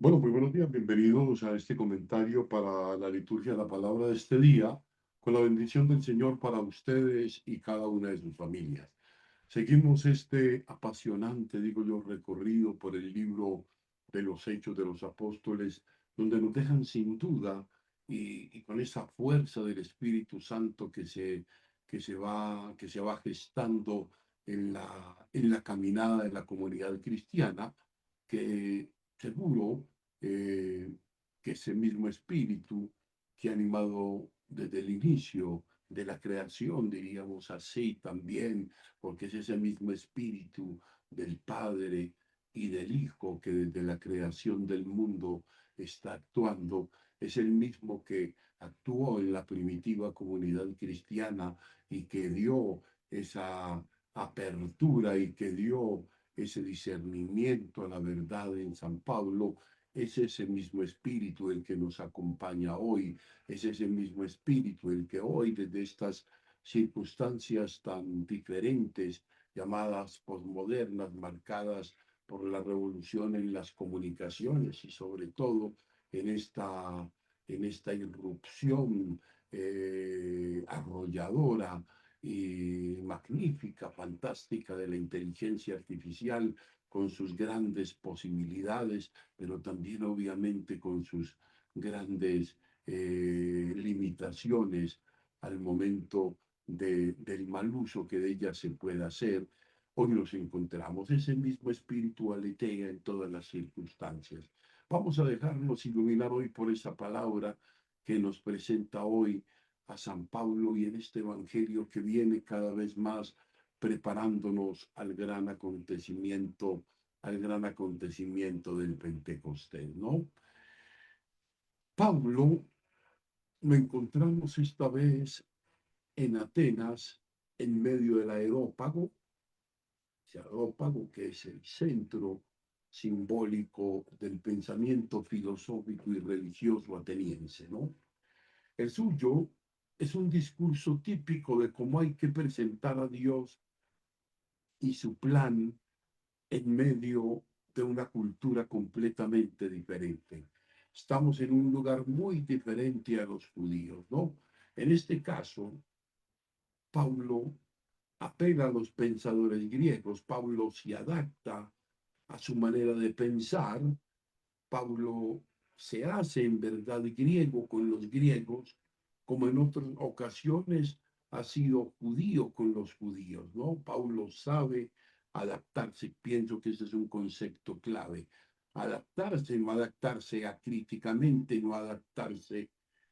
Bueno, muy buenos días, bienvenidos a este comentario para la liturgia de la palabra de este día, con la bendición del Señor para ustedes y cada una de sus familias. Seguimos este apasionante, digo yo, recorrido por el libro de los Hechos de los Apóstoles, donde nos dejan sin duda y con esa fuerza del Espíritu Santo que se va gestando en la caminada de la comunidad cristiana, que seguro eh, que ese mismo espíritu que ha animado desde el inicio de la creación, diríamos así también, porque es ese mismo espíritu del Padre y del Hijo que desde la creación del mundo está actuando, es el mismo que actuó en la primitiva comunidad cristiana y que dio esa apertura y que dio ese discernimiento a la verdad en San Pablo. Es ese mismo espíritu el que nos acompaña hoy, es ese mismo espíritu el que hoy desde estas circunstancias tan diferentes, llamadas posmodernas, marcadas por la revolución en las comunicaciones y sobre todo en esta irrupción arrolladora y magnífica, fantástica de la inteligencia artificial, con sus grandes posibilidades, pero también obviamente con sus grandes limitaciones al momento del mal uso que de ella se pueda hacer. Hoy nos encontramos, ese mismo espíritu aletea en todas las circunstancias. Vamos a dejarnos iluminar hoy por esa palabra que nos presenta hoy a San Pablo y en este Evangelio que viene cada vez más preparándonos al gran acontecimiento del Pentecostés, ¿no? Pablo lo encontramos esta vez en Atenas, en medio del Areópago, ese Areópago que es el centro simbólico del pensamiento filosófico y religioso ateniense, ¿no? El suyo es un discurso típico de cómo hay que presentar a Dios y su plan en medio de una cultura completamente diferente. Estamos en un lugar muy diferente a los judíos, ¿no? En este caso, Pablo apela a los pensadores griegos, Pablo se adapta a su manera de pensar, Pablo se hace en verdad griego con los griegos, como en otras ocasiones ha sido judío con los judíos, ¿no? Pablo sabe adaptarse, pienso que ese es un concepto clave. Adaptarse, no adaptarse acríticamente, no adaptarse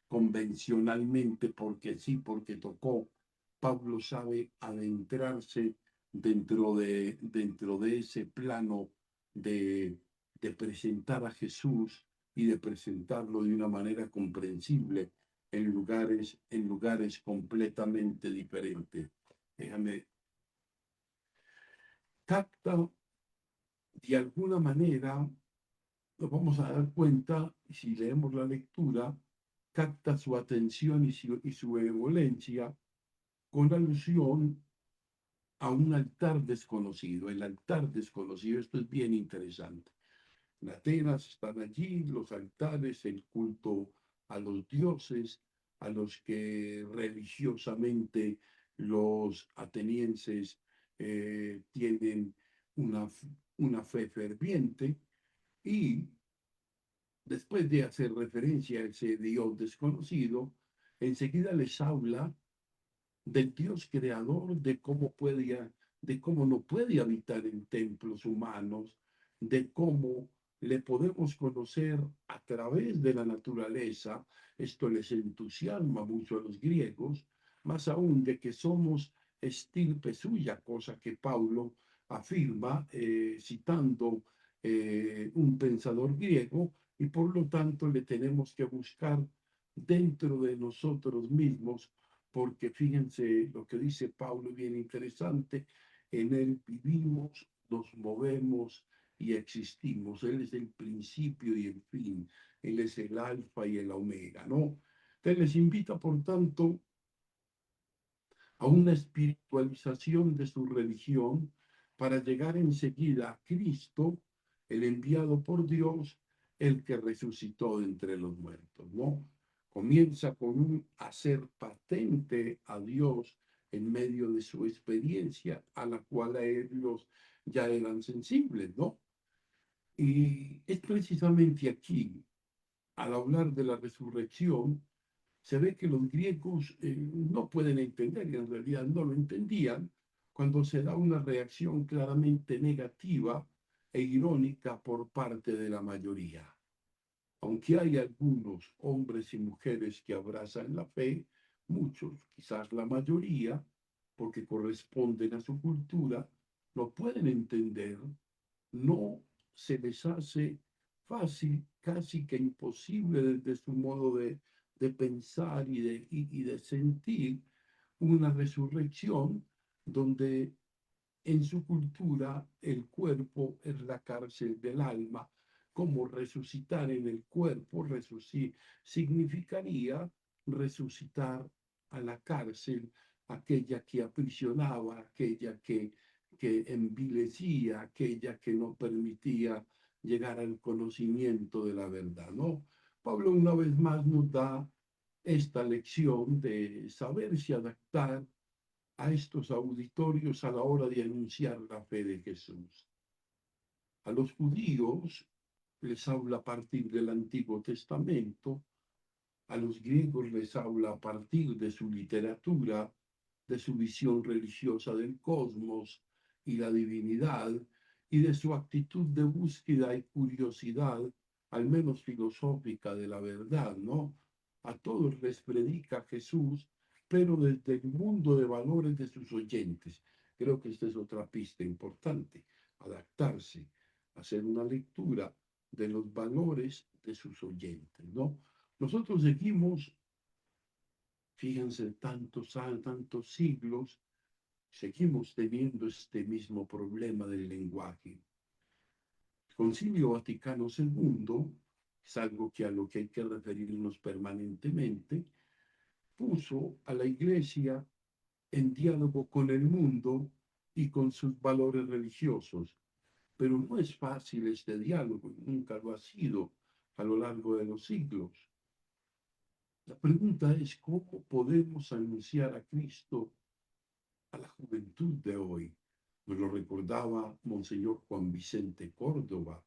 convencionalmente porque sí, porque tocó. Pablo sabe adentrarse dentro de ese plano de presentar a Jesús y de presentarlo de una manera comprensible en lugares completamente diferentes. Déjame, capta de alguna manera, nos vamos a dar cuenta, si leemos la lectura, capta su atención y su benevolencia con alusión a un altar desconocido, el altar desconocido. Esto es bien interesante. En Atenas están allí los altares, el culto a los dioses, a los que religiosamente los atenienses tienen una, una fe ferviente, y después de hacer referencia a ese Dios desconocido, enseguida les habla del Dios creador, de cómo no puede habitar en templos humanos, de cómo le podemos conocer a través de la naturaleza. Esto les entusiasma mucho a los griegos, más aún de que somos estirpe suya, cosa que Pablo afirma citando un pensador griego, y por lo tanto le tenemos que buscar dentro de nosotros mismos, porque fíjense lo que dice Pablo, bien interesante: en él vivimos, nos movemos y existimos. Él es el principio y el fin, él es el alfa y el omega, ¿no? Él les invita, por tanto, a una espiritualización de su religión para llegar enseguida a Cristo, el enviado por Dios, el que resucitó de entre los muertos, ¿no? Comienza con un hacer patente a Dios en medio de su experiencia, a la cual a ellos ya eran sensibles, ¿no? Y es precisamente aquí, al hablar de la resurrección, se ve que los griegos no pueden entender, y en realidad no lo entendían, cuando se da una reacción claramente negativa e irónica por parte de la mayoría. Aunque hay algunos hombres y mujeres que abrazan la fe, muchos, quizás la mayoría, porque corresponden a su cultura, no pueden entender, no se les hace fácil, casi que imposible desde su modo de pensar y de sentir una resurrección donde en su cultura el cuerpo es la cárcel del alma. Como resucitar en el cuerpo significaría resucitar a la cárcel, aquella que aprisionaba, aquella que envilecía, aquella que no permitía llegar al conocimiento de la verdad, ¿no? Pablo una vez más nos da esta lección de saberse adaptar a estos auditorios a la hora de anunciar la fe de Jesús. A los judíos les habla a partir del Antiguo Testamento, a los griegos les habla a partir de su literatura, de su visión religiosa del cosmos y la divinidad, y de su actitud de búsqueda y curiosidad, al menos filosófica, de la verdad, ¿no? A todos les predica Jesús, pero desde el mundo de valores de sus oyentes. Creo que esta es otra pista importante, adaptarse, hacer una lectura de los valores de sus oyentes, ¿no? Nosotros seguimos, fíjense, tantos siglos, seguimos teniendo este mismo problema del lenguaje. El Concilio Vaticano II, es algo a lo que hay que referirnos permanentemente, puso a la Iglesia en diálogo con el mundo y con sus valores religiosos. Pero no es fácil este diálogo, nunca lo ha sido a lo largo de los siglos. La pregunta es cómo podemos anunciar a Cristo a la juventud de hoy. Nos lo recordaba Monseñor Juan Vicente Córdoba.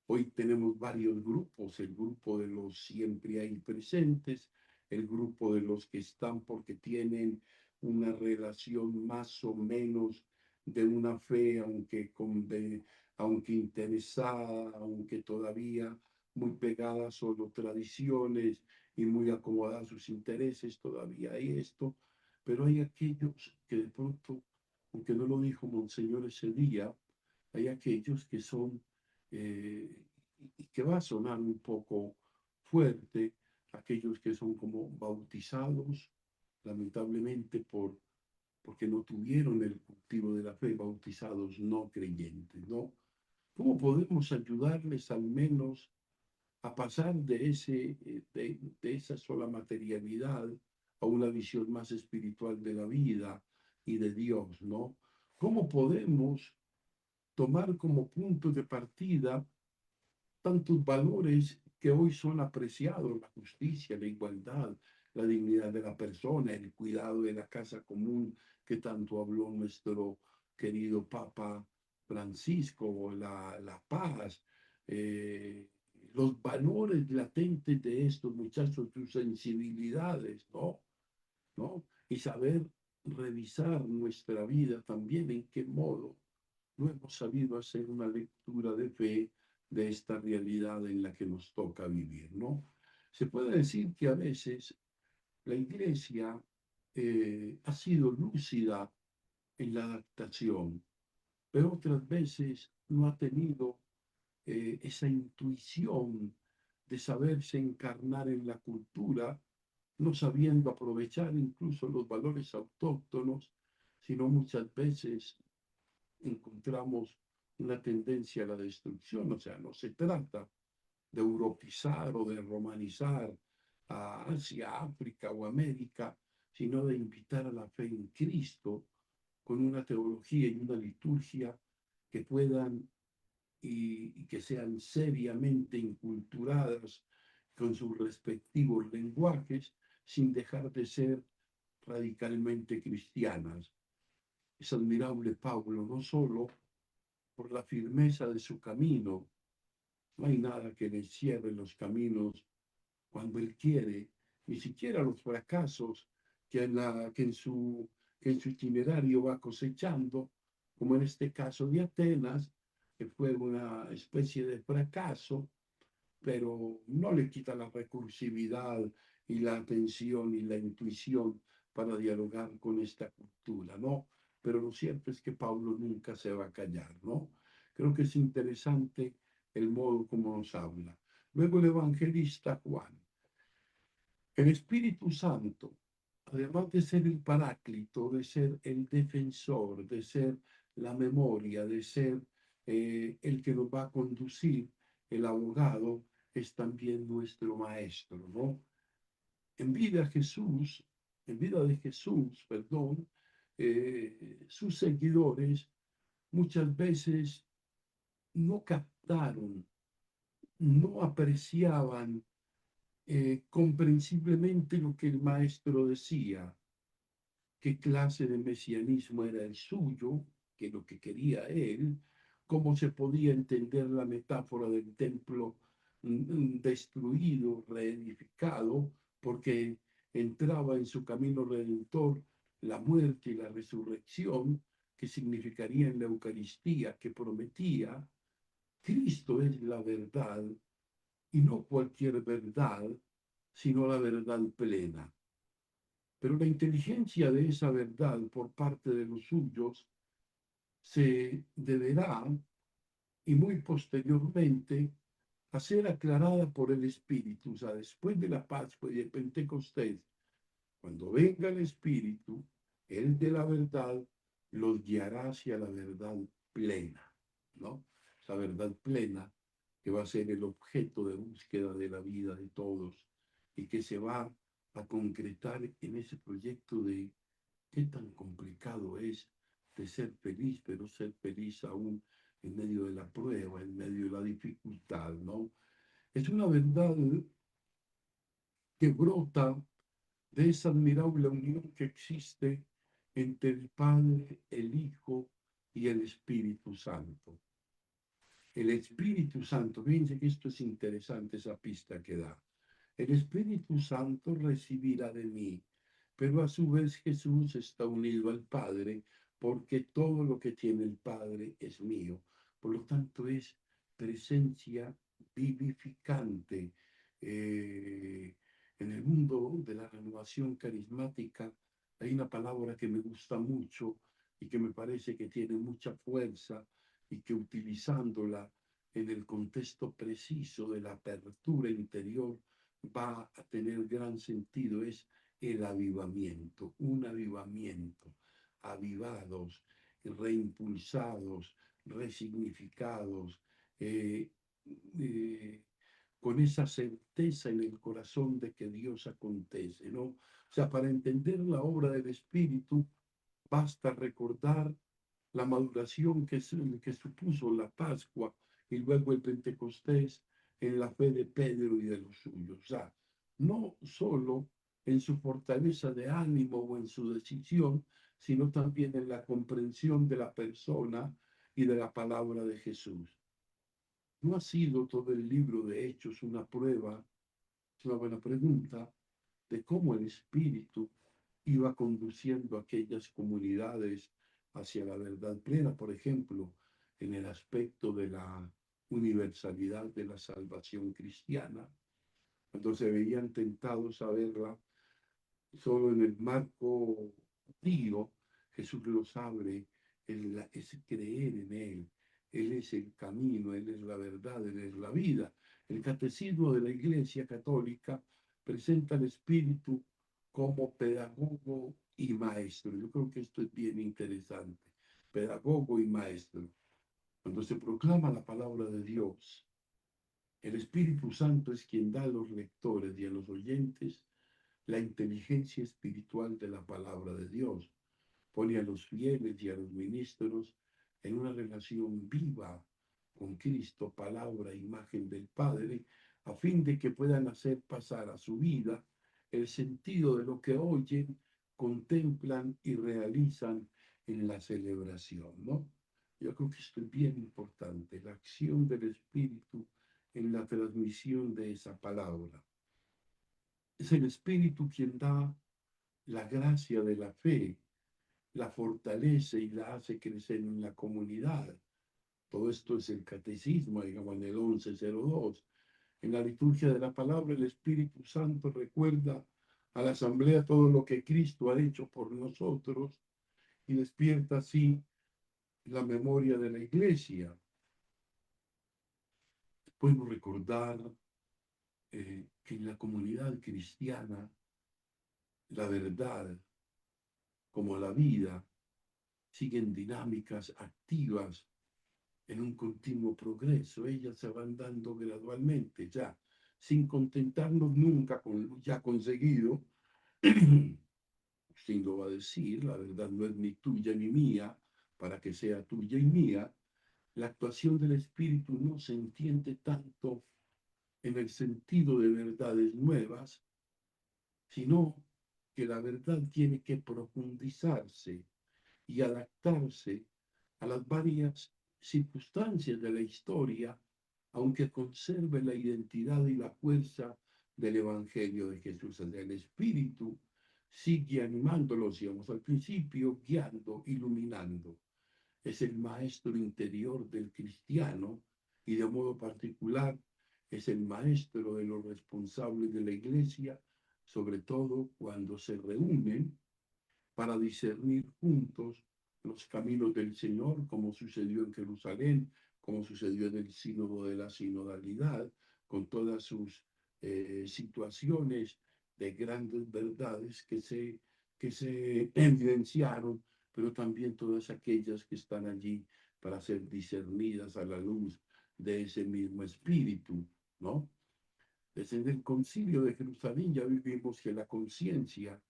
Hoy tenemos varios grupos, el grupo de los siempre ahí presentes, el grupo de los que están porque tienen una relación más o menos de una fe, aunque interesada, aunque todavía muy pegada a solo tradiciones y muy acomodada a sus intereses, todavía hay esto, pero hay aquellos que de pronto, aunque no lo dijo Monseñor ese día, hay aquellos que son eh, y que va a sonar un poco fuerte, aquellos que son como bautizados, lamentablemente porque no tuvieron el cultivo de la fe, bautizados no creyentes, ¿no? ¿Cómo podemos ayudarles al menos a pasar de esa sola materialidad a una visión más espiritual de la vida y de Dios, ¿no? ¿Cómo podemos tomar como punto de partida tantos valores que hoy son apreciados, la justicia, la igualdad, la dignidad de la persona, el cuidado de la casa común que tanto habló nuestro querido Papa Francisco, la paz, eh, los valores latentes de estos muchachos, sus sensibilidades, ¿no? ¿No? Y saber revisar nuestra vida también, en qué modo no hemos sabido hacer una lectura de fe de esta realidad en la que nos toca vivir, ¿no? Se puede decir que a veces la Iglesia ha sido lúcida en la adaptación, pero otras veces no ha tenido esa intuición de saberse encarnar en la cultura, no sabiendo aprovechar incluso los valores autóctonos, sino muchas veces encontramos una tendencia a la destrucción. O sea, no se trata de europizar o de romanizar a Asia, África o América, sino de invitar a la fe en Cristo con una teología y una liturgia que puedan y que sean seriamente inculturadas con sus respectivos lenguajes, sin dejar de ser radicalmente cristianas. Es admirable Pablo, no solo por la firmeza de su camino, no hay nada que le cierre los caminos cuando él quiere, ni siquiera los fracasos que en su itinerario va cosechando, como en este caso de Atenas, que fue una especie de fracaso, pero no le quita la recursividad y la atención y la intuición para dialogar con esta cultura, ¿no? Pero lo cierto es que Pablo nunca se va a callar, ¿no? Creo que es interesante el modo como nos habla. Luego el evangelista Juan. El Espíritu Santo, además de ser el paráclito, de ser el defensor, de ser la memoria, de ser el que nos va a conducir, el abogado, es también nuestro maestro, ¿no? En vida Jesús, en vida de Jesús, perdón, sus seguidores muchas veces no captaron, no apreciaban comprensiblemente lo que el maestro decía, qué clase de mesianismo era el suyo, qué es lo que quería él, cómo se podía entender la metáfora del templo destruido, reedificado, porque entraba en su camino redentor la muerte y la resurrección, que significaría en la Eucaristía, que prometía, Cristo es la verdad, y no cualquier verdad, sino la verdad plena. Pero la inteligencia de esa verdad por parte de los suyos se deberá, y muy posteriormente, a ser aclarada por el Espíritu. O sea, después de la Pascua y de Pentecostés, cuando venga el Espíritu, el de la verdad, los guiará hacia la verdad plena, ¿no? Esa verdad plena que va a ser el objeto de búsqueda de la vida de todos y que se va a concretar en ese proyecto de qué tan complicado es de ser feliz, pero ser feliz aún en medio de la prueba, en medio de la dificultad, ¿no? Es una verdad que brota de esa admirable unión que existe entre el Padre, el Hijo y el Espíritu Santo. El Espíritu Santo, fíjense que esto es interesante, esa pista que da. El Espíritu Santo recibirá de mí, pero a su vez Jesús está unido al Padre, porque todo lo que tiene el Padre es mío. Por lo tanto, es presencia vivificante. En el mundo de la renovación carismática hay una palabra que me gusta mucho y que me parece que tiene mucha fuerza y que utilizándola en el contexto preciso de la apertura interior va a tener gran sentido, es el avivamiento, un avivamiento, avivados, reimpulsados, resignificados, eh, eh, con esa certeza en el corazón de que Dios acontece, ¿no? O sea, para entender la obra del Espíritu, basta recordar la maduración que supuso la Pascua y luego el Pentecostés en la fe de Pedro y de los suyos. O sea, no solo en su fortaleza de ánimo o en su decisión, sino también en la comprensión de la persona y de la palabra de Jesús. ¿No ha sido todo el libro de Hechos una prueba? Es una buena pregunta de cómo el Espíritu iba conduciendo a aquellas comunidades hacia la verdad plena, por ejemplo, en el aspecto de la universalidad de la salvación cristiana, cuando se veían tentados a verla solo en el marco judío, Jesús los abre, es creer en Él. Él es el camino, Él es la verdad, Él es la vida. El catecismo de la Iglesia Católica presenta al Espíritu como pedagogo y maestro. Yo creo que esto es bien interesante. Pedagogo y maestro. Cuando se proclama la palabra de Dios, el Espíritu Santo es quien da a los lectores y a los oyentes la inteligencia espiritual de la palabra de Dios. Pone a los fieles y a los ministros en una relación viva con Cristo, palabra, imagen del Padre, a fin de que puedan hacer pasar a su vida el sentido de lo que oyen, contemplan y realizan en la celebración, ¿no? Yo creo que esto es bien importante, la acción del Espíritu en la transmisión de esa palabra. Es el Espíritu quien da la gracia de la fe, la fortalece y la hace crecer en la comunidad. Todo esto es el catecismo, digamos, en el 1102. En la liturgia de la palabra, el Espíritu Santo recuerda a la asamblea todo lo que Cristo ha hecho por nosotros y despierta así la memoria de la iglesia. Podemos recordar que en la comunidad cristiana la verdad como la vida siguen dinámicas activas en un continuo progreso. Ellas se van dando gradualmente ya, sin contentarnos nunca con lo ya conseguido. Sin lo va a decir, la verdad no es ni tuya ni mía, para que sea tuya y mía. La actuación del Espíritu no se entiende tanto en el sentido de verdades nuevas, sino que la verdad tiene que profundizarse y adaptarse a las varias circunstancias de la historia, aunque conserve la identidad y la fuerza del Evangelio de Jesús. El Espíritu sigue animándolo, decíamos al principio, guiando, iluminando. Es el maestro interior del cristiano y de modo particular es el maestro de los responsables de la iglesia, sobre todo cuando se reúnen para discernir juntos los caminos del Señor, como sucedió en Jerusalén, como sucedió en el sínodo de la sinodalidad, con todas sus situaciones de grandes verdades que se evidenciaron, pero también todas aquellas que están allí para ser discernidas a la luz de ese mismo espíritu, ¿no? Desde el concilio de Jerusalén ya vivimos que la conciencia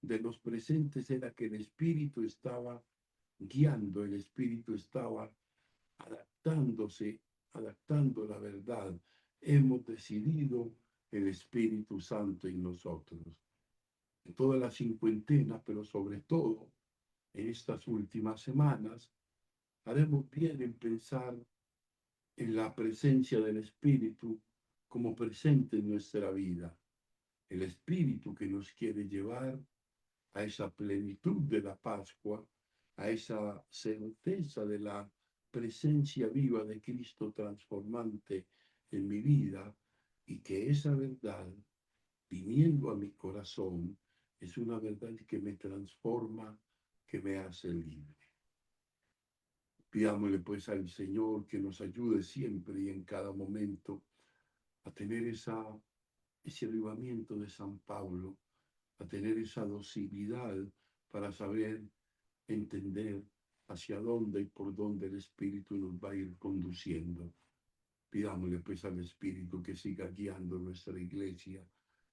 de los presentes era que el Espíritu estaba guiando, el Espíritu estaba adaptándose, adaptando la verdad. Hemos decidido el Espíritu Santo en nosotros. En toda la cincuentena, pero sobre todo en estas últimas semanas, haremos bien en pensar en la presencia del Espíritu como presente en nuestra vida. El Espíritu que nos quiere llevar a esa plenitud de la Pascua, a esa certeza de la presencia viva de Cristo transformante en mi vida y que esa verdad, viniendo a mi corazón, es una verdad que me transforma, que me hace libre. Pidámosle pues al Señor que nos ayude siempre y en cada momento a tener ese avivamiento de San Pablo, a tener esa docilidad para saber entender hacia dónde y por dónde el Espíritu nos va a ir conduciendo. Pidámosle pues al Espíritu que siga guiando nuestra iglesia,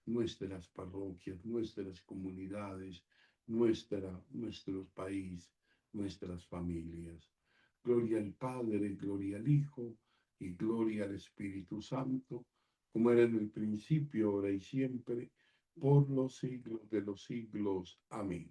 nuestras parroquias, nuestras comunidades, nuestro país, nuestras familias. Gloria al Padre, gloria al Hijo y gloria al Espíritu Santo, como era en el principio, ahora y siempre, por los siglos de los siglos. Amén.